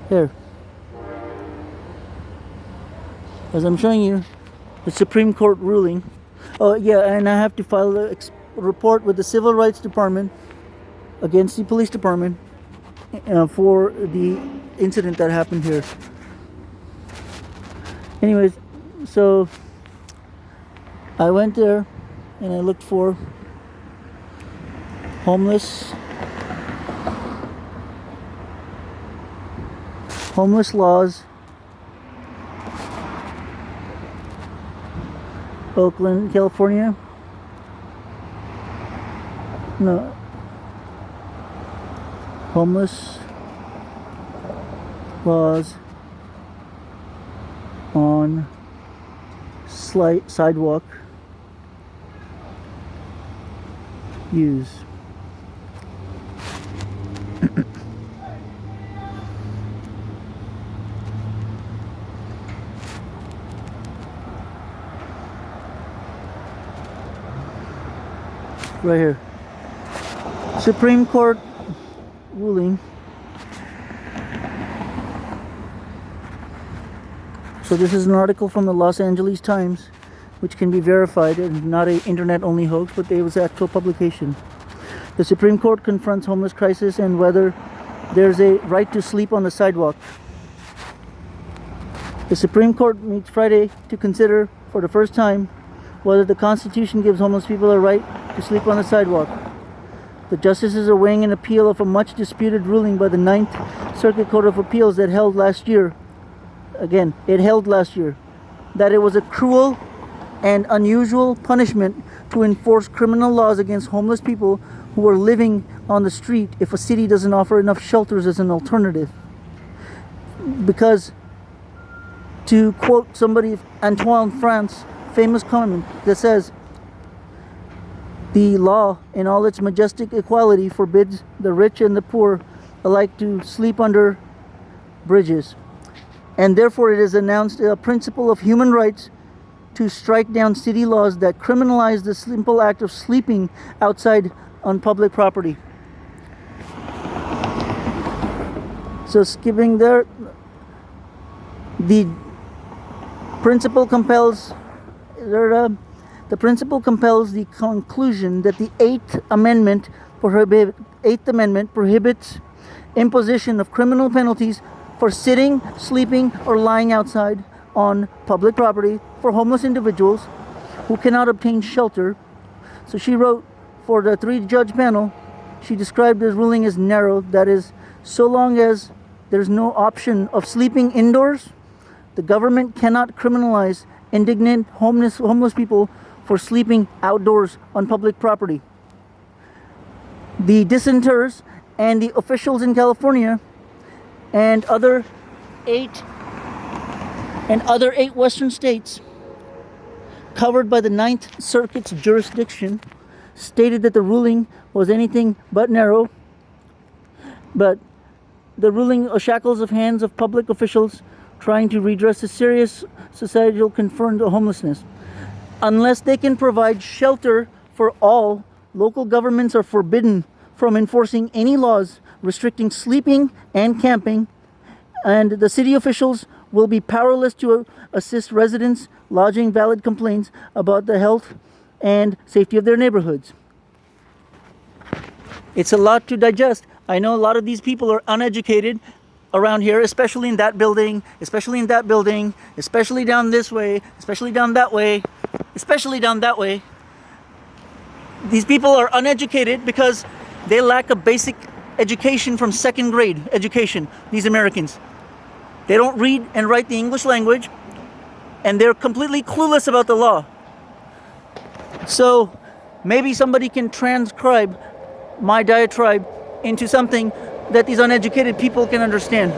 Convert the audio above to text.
Here. As I'm showing you, the Supreme Court ruling. Oh yeah, and I have to file a report with the Civil Rights Department against the police department for the incident that happened here. Anyways, so I went there and I looked for homeless laws, Oakland, California. No. Homeless laws on sidewalk use. Right here. Supreme Court ruling. So this is an article from the Los Angeles Times, which can be verified and not an internet-only hoax, but it was an actual publication. The Supreme Court confronts homeless crisis and whether there's a right to sleep on the sidewalk. The Supreme Court meets Friday to consider, for the first time, whether the Constitution gives homeless people a right to sleep on the sidewalk. The justices are weighing an appeal of a much disputed ruling by the Ninth Circuit Court of Appeals that held last year. Again, it held last year that it was a cruel and unusual punishment to enforce criminal laws against homeless people who are living on the street if a city doesn't offer enough shelters as an alternative. Because, to quote somebody, Antoine France, famous comment that says, "The law, in all its majestic equality, forbids the rich and the poor alike to sleep under bridges. And therefore it is announced a principle of human rights to strike down city laws that criminalize the simple act of sleeping outside on public property." So skipping there, the principle compels the conclusion that the Eighth Amendment prohibits imposition of criminal penalties for sitting, sleeping, or lying outside on public property for homeless individuals who cannot obtain shelter. So she wrote for the three-judge panel, she described the ruling as narrow, that is, so long as there's no option of sleeping indoors, the government cannot criminalize indignant homeless people for sleeping outdoors on public property. The dissenters and the officials in California and other eight Western states covered by the Ninth Circuit's jurisdiction stated that the ruling was anything but narrow, but the ruling shackles of hands of public officials trying to redress a serious societal concern to homelessness. Unless they can provide shelter for all, local governments are forbidden from enforcing any laws restricting sleeping and camping, and the city officials will be powerless to assist residents lodging valid complaints about the health and safety of their neighborhoods. It's a lot to digest. I know a lot of these people are uneducated around here, especially in that building, especially in that building, especially down this way, especially down that way, especially down that way. These people are uneducated because they lack a basic education from second grade education, these Americans. They don't read and write the English language, and they're completely clueless about the law. So maybe somebody can transcribe my diatribe into something that these uneducated people can understand.